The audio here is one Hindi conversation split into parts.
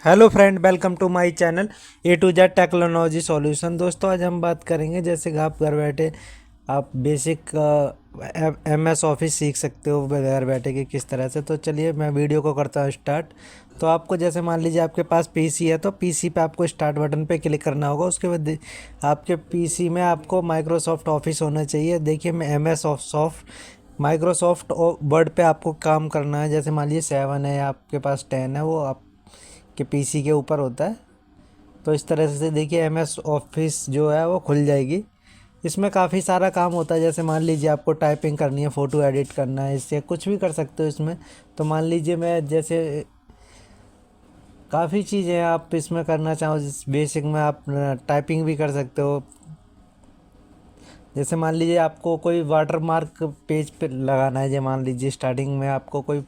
Hello friend, welcome to my channel A to Z technology solution. दोस्तों, आज हम बात करेंगे जैसे कि आप घर बैठे आप बेसिक MS ऑफिस सीख सकते हो घर बैठे कि किस तरह से। तो चलिए मैं वीडियो को करता हूँ स्टार्ट। तो आपको जैसे मान लीजिए आपके पास पीसी है, तो पीसी पे आपको स्टार्ट बटन पे क्लिक करना होगा। उसके बाद आपके पीसी में आपको माइक्रोसॉफ्ट ऑफिस होना चाहिए। देखिए, मैं MS सॉफ्ट माइक्रोसॉफ्ट वर्ड पे आपको काम करना है। जैसे मान लीजिए 7 है या आपके पास 10 है, वो आप के पीसी के ऊपर होता है। तो इस तरह से देखिए MS ऑफिस जो है वो खुल जाएगी। इसमें काफ़ी सारा काम होता है। जैसे मान लीजिए आपको टाइपिंग करनी है, फ़ोटो एडिट करना है, इससे कुछ भी कर सकते हो इसमें। तो मान लीजिए मैं जैसे काफ़ी चीज़ें आप इसमें करना चाहो, बेसिक में आप टाइपिंग भी कर सकते हो। जैसे मान लीजिए आपको कोई वाटर मार्क पेज पे लगाना है। जैसे मान लीजिए स्टार्टिंग में आपको कोई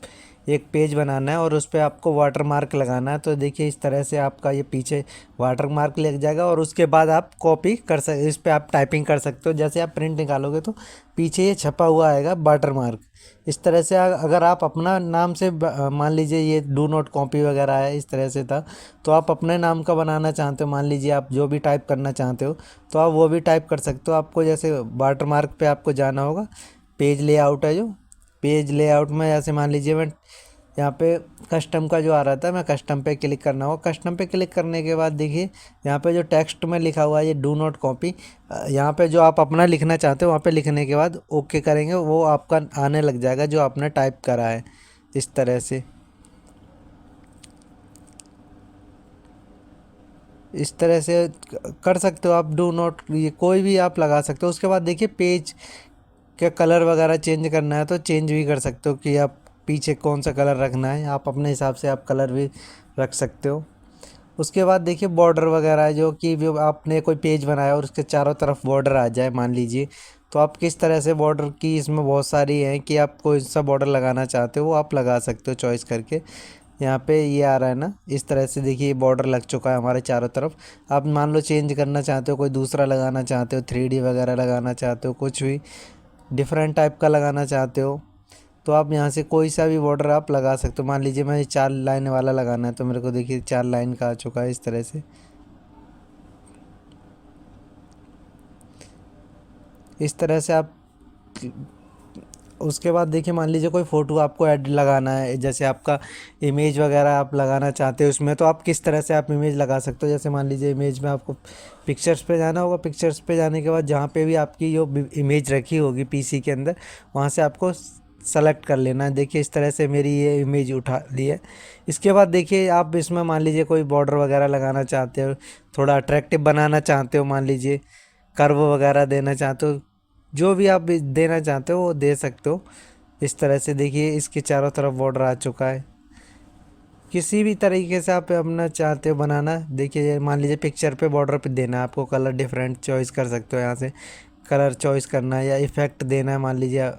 एक पेज बनाना है और उस पर आपको वाटर मार्क लगाना है। तो देखिए इस तरह से आपका ये पीछे वाटर मार्क लग जाएगा और उसके बाद आप कॉपी कर सकते, इस पर आप टाइपिंग कर सकते हो। जैसे आप प्रिंट निकालोगे तो पीछे ये छपा हुआ आएगा वाटर मार्क। इस तरह से अगर आप अपना नाम से मान लीजिए ये डू नॉट कॉपी वगैरह है, इस तरह से था। तो आप अपने नाम का बनाना चाहते हो, मान लीजिए आप जो भी टाइप करना चाहते हो तो आप वो भी टाइप कर सकते हो। आपको जैसे वाटर मार्क पे आपको जाना होगा, पेज लेआउट है जो पेज लेआउट में, जैसे मान लीजिए मैं यहाँ पे कस्टम का जो आ रहा था, मैं कस्टम पे क्लिक करना होगा। कस्टम पे क्लिक करने के बाद देखिए यहाँ पे जो टेक्स्ट में लिखा हुआ है ये डू नॉट कॉपी, यहाँ पे जो आप अपना लिखना चाहते हो वहाँ पे लिखने के बाद ओके करेंगे, वो आपका आने लग जाएगा जो आपने टाइप करा है। इस तरह से कर सकते हो आप। डू नॉट ये कोई भी आप लगा सकते हो। उसके बाद देखिए पेज के कलर वगैरह चेंज करना है तो चेंज भी कर सकते हो कि आप पीछे कौन सा कलर रखना है। आप अपने हिसाब से आप कलर भी रख सकते हो। उसके बाद देखिए बॉर्डर वगैरह है, जो कि जो आपने कोई पेज बनाया और उसके चारों तरफ बॉर्डर आ जाए मान लीजिए, तो आप किस तरह से बॉर्डर की, इसमें बहुत सारी हैं कि आप कोई सा बॉर्डर लगाना चाहते हो वो आप लगा सकते हो चॉइस करके। यहाँ पे ये आ रहा है ना, इस तरह से देखिए बॉर्डर लग चुका है हमारे चारों तरफ। आप मान लो चेंज करना चाहते हो, कोई दूसरा लगाना चाहते हो, 3D वगैरह लगाना चाहते हो, कुछ भी डिफरेंट टाइप का लगाना चाहते हो, तो आप यहाँ से कोई सा भी बॉर्डर आप लगा सकते हो। मान लीजिए मैं 4 लाइन वाला लगाना है तो मेरे को देखिए 4 लाइन का आ चुका है इस तरह से। इस तरह से आप उसके बाद देखिए मान लीजिए कोई फ़ोटो आपको ऐड लगाना है, जैसे आपका इमेज वगैरह आप लगाना चाहते हो उसमें, तो आप किस तरह से आप इमेज लगा सकते हो। जैसे मान लीजिए इमेज में आपको पिक्चर्स पे जाना होगा। पिक्चर्स पे जाने के बाद जहाँ पे भी आपकी जो इमेज रखी होगी पीसी के अंदर, वहाँ से आपको सेलेक्ट कर लेना है। देखिए इस तरह से मेरी ये इमेज उठा ली है। इसके बाद देखिए आप इसमें मान लीजिए कोई बॉर्डर वगैरह लगाना चाहते हो, थोड़ा अट्रैक्टिव बनाना चाहते हो, मान लीजिए कर्व वगैरह देना चाहते हो, जो भी आप देना चाहते हो वो दे सकते हो। इस तरह से देखिए इसके चारों तरफ बॉर्डर आ चुका है। किसी भी तरीके से आप अपना चाहते हो बनाना, देखिए ये मान लीजिए पिक्चर पे बॉर्डर पे देना है आपको कलर, डिफरेंट चॉइस कर सकते हो। यहाँ से कलर चॉइस करना है या इफ़ेक्ट देना है, मान लीजिए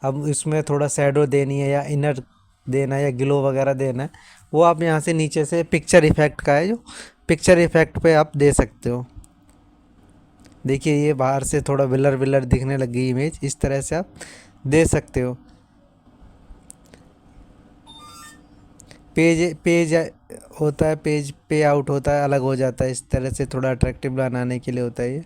अब इसमें थोड़ा शैडो देनी है या इनर देना है या ग्लो वगैरह देना है, वो आप यहाँ से नीचे से पिक्चर इफ़ेक्ट का है जो पिक्चर इफ़ेक्ट पे आप दे सकते हो। देखिए ये बाहर से थोड़ा ब्लर ब्लर दिखने लग गई इमेज, इस तरह से आप दे सकते हो। पेज पेज होता है, पेज पे आउट होता है, अलग हो जाता है। इस तरह से थोड़ा अट्रैक्टिव बनाने के लिए होता है ये।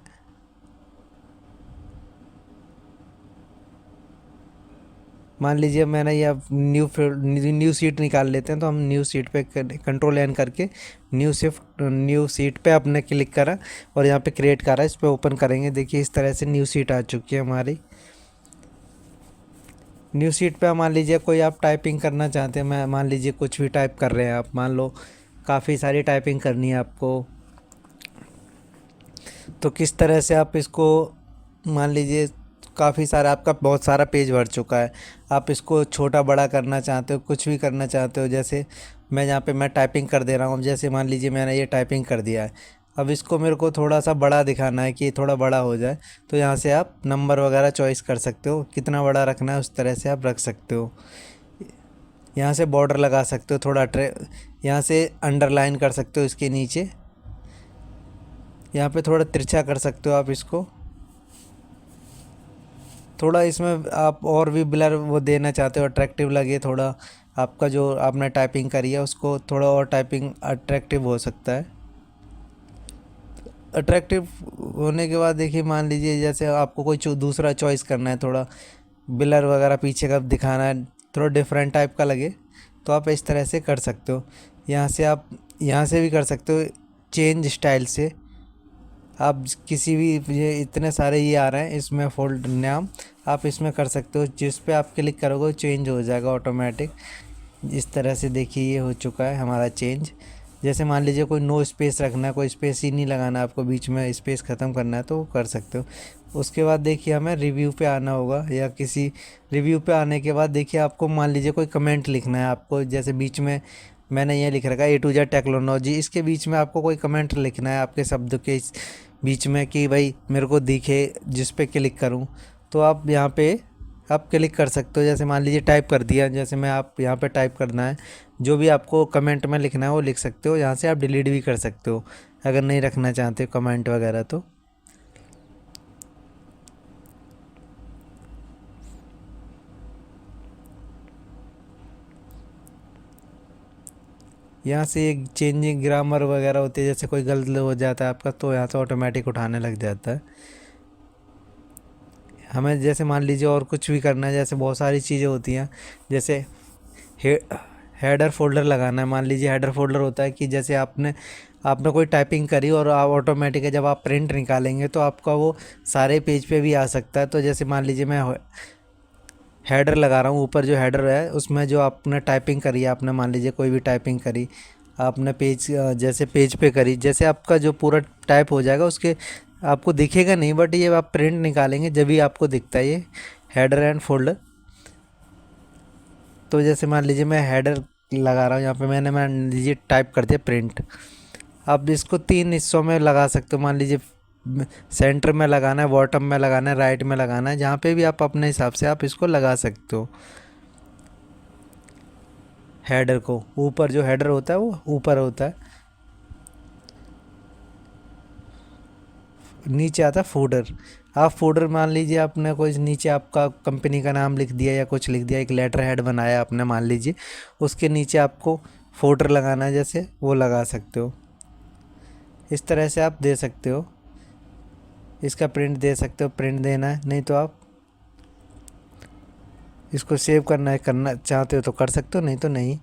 मान लीजिए मैंने ये अब न्यू सीट निकाल लेते हैं, तो हम न्यू सीट पे कंट्रोल N करके न्यू सीट पे आपने क्लिक करा और यहाँ पे क्रिएट करा, इस पे ओपन करेंगे। देखिए इस तरह से न्यू सीट आ चुकी है हमारी। न्यू सीट पे मान लीजिए कोई आप टाइपिंग करना चाहते हैं, मैं मान लीजिए कुछ भी टाइप कर रहे हैं आप, मान लो काफ़ी सारी टाइपिंग करनी है आपको, तो किस तरह से आप इसको, मान लीजिए काफ़ी सारा आपका बहुत सारा पेज भर चुका है, आप इसको छोटा बड़ा करना चाहते हो, कुछ भी करना चाहते हो। जैसे मैं यहाँ पे मैं टाइपिंग कर दे रहा हूँ, जैसे मान लीजिए मैंने ये टाइपिंग कर दिया है, अब इसको मेरे को थोड़ा सा बड़ा दिखाना है कि थोड़ा बड़ा हो जाए, तो यहाँ से आप नंबर वगैरह चॉइस कर सकते हो, कितना बड़ा रखना है उस तरह से आप रख सकते हो। यहाँ से बॉर्डर लगा सकते हो, थोड़ा यहाँ से अंडरलाइन कर सकते हो इसके नीचे, यहाँ पे थोड़ा तिरछा कर सकते हो आप इसको। थोड़ा इसमें आप और भी ब्लर वो देना चाहते हो, अट्रैक्टिव लगे थोड़ा, आपका जो आपने टाइपिंग करी है उसको थोड़ा और टाइपिंग अट्रैक्टिव हो सकता है। अट्रैक्टिव होने के बाद देखिए, मान लीजिए जैसे आपको कोई दूसरा चॉइस करना है, थोड़ा ब्लर वगैरह पीछे का दिखाना है, थोड़ा डिफरेंट टाइप का लगे, तो आप इस तरह से कर सकते हो। यहाँ से आप यहाँ से भी कर सकते हो चेंज स्टाइल से। आप किसी भी, ये इतने सारे ये आ रहे हैं इसमें फोल्ड नाम, आप इसमें कर सकते हो, जिस पे आप क्लिक करोगे चेंज हो जाएगा ऑटोमेटिक। इस तरह से देखिए ये हो चुका है हमारा चेंज। जैसे मान लीजिए कोई नो स्पेस रखना है, कोई स्पेस ही नहीं लगाना, आपको बीच में स्पेस ख़त्म करना है, तो वो कर सकते हो। उसके बाद देखिए हमें रिव्यू पे आना होगा, या किसी रिव्यू पे आने के बाद देखिए आपको मान लीजिए कोई कमेंट लिखना है आपको, जैसे बीच में मैंने ये लिख रखा है A to Z टेक्नोलॉजी, इसके बीच में आपको कोई कमेंट लिखना है आपके शब्द के बीच में कि भाई मेरे को दिखे, जिस पे क्लिक करूं, तो आप यहाँ पे आप क्लिक कर सकते हो। जैसे मान लीजिए टाइप कर दिया, जैसे मैं आप यहाँ पे टाइप करना है, जो भी आपको कमेंट में लिखना है वो लिख सकते हो। यहाँ से आप डिलीट भी कर सकते हो अगर नहीं रखना चाहते कमेंट वगैरह। तो यहाँ से एक चेंजिंग ग्रामर वगैरह होती है, जैसे कोई गलत हो जाता है आपका, तो यहाँ से ऑटोमेटिक उठाने लग जाता है। हमें जैसे मान लीजिए और कुछ भी करना है, जैसे बहुत सारी चीज़ें होती हैं, जैसे हे हेडर फोल्डर लगाना है। मान लीजिए हेडर फोल्डर होता है कि जैसे आपने आपने कोई टाइपिंग करी और आप ऑटोमेटिक है, जब आप प्रिंट निकालेंगे तो आपका वो सारे पेज पे भी आ सकता है। तो जैसे मान लीजिए मैं हेडर लगा रहा हूँ, ऊपर जो हेडर है उसमें जो आपने टाइपिंग करी है, आपने मान लीजिए कोई भी टाइपिंग करी आपने पेज, जैसे पेज पे करी, जैसे आपका जो पूरा टाइप हो जाएगा उसके आपको दिखेगा नहीं, बट ये आप प्रिंट निकालेंगे जब भी आपको दिखता है ये हेडर एंड फोल्डर। तो जैसे मान लीजिए मैं हेडर लगा रहा हूँ, यहाँ पे मैंने मान लीजिए टाइप कर दिया प्रिंट। आप इसको 3 हिस्सों में लगा सकते हो, मान लीजिए सेंटर में लगाना है, बॉटम में लगाना है, राइट में लगाना है, जहाँ पे भी आप अपने हिसाब से आप इसको लगा सकते हो। हेडर को ऊपर, जो हेडर होता है वो ऊपर होता है, नीचे आता है फूडर। आप फूडर मान लीजिए आपने कोई नीचे आपका कंपनी का नाम लिख दिया या कुछ लिख दिया, एक लेटर हेड बनाया आपने मान लीजिए, उसके नीचे आपको फूडर लगाना है, जैसे वो लगा सकते हो। इस तरह से आप दे सकते हो, इसका प्रिंट दे सकते हो, प्रिंट देना है, नहीं तो आप इसको सेव करना है, करना चाहते हो तो कर सकते हो, नहीं तो नहीं।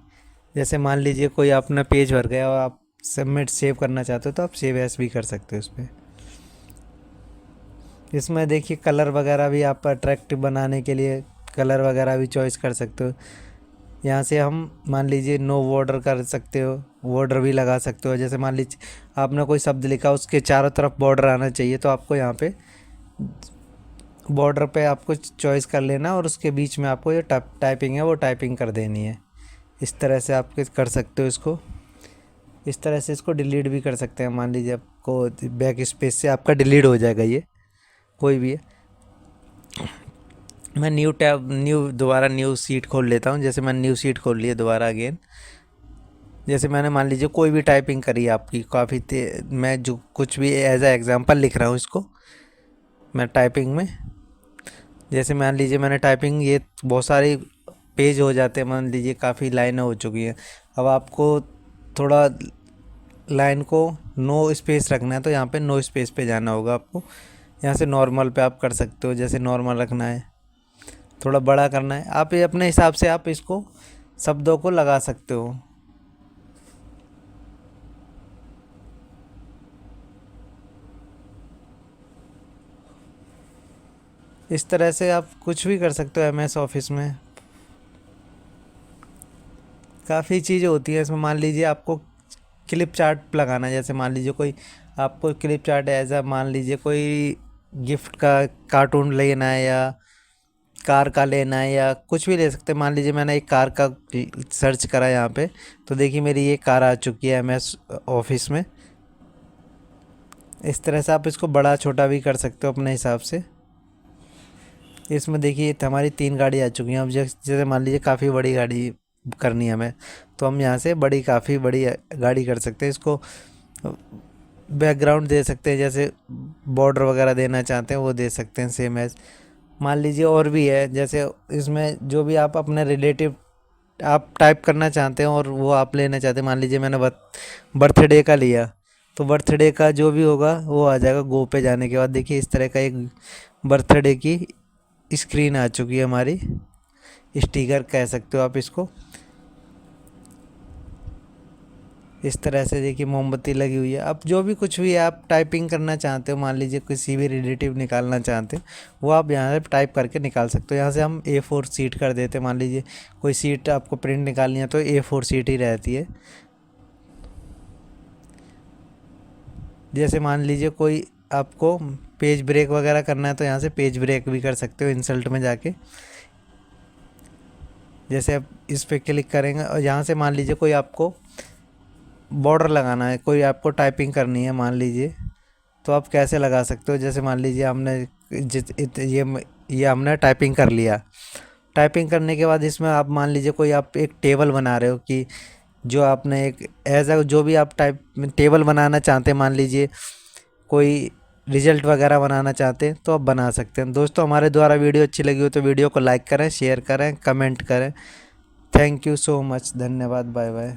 जैसे मान लीजिए कोई अपना पेज भर गया और आप सबमिट सेव करना चाहते हो तो आप सेव एस भी कर सकते हो इस पर। इसमें देखिए कलर वगैरह भी आप अट्रैक्टिव बनाने के लिए कलर वगैरह भी चॉइस कर सकते हो। यहाँ से हम मान लीजिए नो बॉर्डर कर सकते हो, बॉर्डर भी लगा सकते हो। जैसे मान लीजिए आपने कोई शब्द लिखा, उसके चारों तरफ बॉर्डर आना चाहिए, तो आपको यहाँ पे बॉर्डर पे आपको चॉइस कर लेना और उसके बीच में आपको ये टाइपिंग है वो टाइपिंग कर देनी है। इस तरह से आप कर सकते हो इसको। इस तरह से इसको डिलीट भी कर सकते हैं, मान लीजिए आपको बैक स्पेस से आपका डिलीट हो जाएगा ये, कोई भी है। मैं न्यू टैब दोबारा न्यू सीट खोल लेता हूँ। जैसे मैंने न्यू सीट खोल लिया दोबारा अगेन, जैसे मैंने मान लीजिए कोई भी टाइपिंग करी आपकी काफ़ी मैं जो कुछ भी एज अ एग्जांपल लिख रहा हूँ इसको मैं टाइपिंग में। जैसे मान लीजिए मैंने टाइपिंग, ये बहुत सारे पेज हो जाते हैं, मान लीजिए काफ़ी लाइनें हो चुकी हैं। अब आपको थोड़ा लाइन को नो स्पेस रखना है, तो यहाँ पे नो स्पेस पे जाना होगा आपको। यहाँ से नॉर्मल पे आप कर सकते हो, जैसे नॉर्मल रखना है, थोड़ा बड़ा करना है, आप ये अपने हिसाब से आप इसको शब्दों को लगा सकते हो। इस तरह से आप कुछ भी कर सकते हो MS ऑफिस में। काफ़ी चीज़ें होती हैं इसमें। मान लीजिए आपको क्लिप चार्ट लगाना है, जैसे मान लीजिए कोई आपको क्लिप चार्ट एज अ, मान लीजिए कोई गिफ्ट का कार्टून लेना है या कार का लेना है या कुछ भी ले सकते हैं। मान लीजिए मैंने एक कार का सर्च करा यहाँ पे, तो देखिए मेरी ये कार आ चुकी है MS ऑफिस में। इस तरह से आप इसको बड़ा छोटा भी कर सकते हो अपने हिसाब से। इसमें देखिए हमारी 3 गाड़ी आ चुकी हैं। अब जैसे मान लीजिए काफ़ी बड़ी गाड़ी करनी है हमें, तो हम यहाँ से काफ़ी बड़ी गाड़ी कर सकते हैं। इसको बैकग्राउंड दे सकते हैं, जैसे बॉर्डर वगैरह देना चाहते हैं वो दे सकते हैं सेम एज। मान लीजिए और भी है, जैसे इसमें जो भी आप अपने रिलेटिव आप टाइप करना चाहते हैं और वो आप लेना चाहते हैं, मान लीजिए मैंने बर्थडे का लिया, तो बर्थडे का जो भी होगा वो आ जाएगा। गो पे जाने के बाद देखिए इस तरह का एक बर्थडे की स्क्रीन आ चुकी है हमारी, स्टिकर कह सकते हो आप इसको। इस तरह से देखिए मोमबत्ती लगी हुई है। अब जो भी कुछ भी आप टाइपिंग करना चाहते हो, मान लीजिए किसी भी रिलेटिव निकालना चाहते हो, वो आप यहाँ से टाइप करके निकाल सकते हो। यहाँ से हम A4 सीट कर देते हैं, मान लीजिए कोई सीट आपको प्रिंट निकालनी है तो A4 सीट ही रहती है। जैसे मान लीजिए कोई आपको पेज ब्रेक वगैरह करना है तो यहाँ से पेज ब्रेक भी कर सकते हो इंसल्ट में जाके। जैसे आप इस पर क्लिक करेंगे और यहाँ से मान लीजिए कोई आपको बॉर्डर लगाना है, कोई आपको टाइपिंग करनी है मान लीजिए, तो आप कैसे लगा सकते हो। जैसे मान लीजिए हमने ये हमने टाइपिंग कर लिया। टाइपिंग करने के बाद इसमें आप मान लीजिए कोई आप एक टेबल बना रहे हो कि जो आपने एक एज अ जो भी आप टाइप टेबल बनाना चाहते हैं, मान लीजिए कोई रिजल्ट वगैरह बनाना चाहते हैं तो आप बना सकते हैं। दोस्तों हमारे द्वारा वीडियो अच्छी लगी हो तो वीडियो को लाइक करें, शेयर करें, कमेंट करें। थैंक यू सो मच, धन्यवाद, बाय बाय।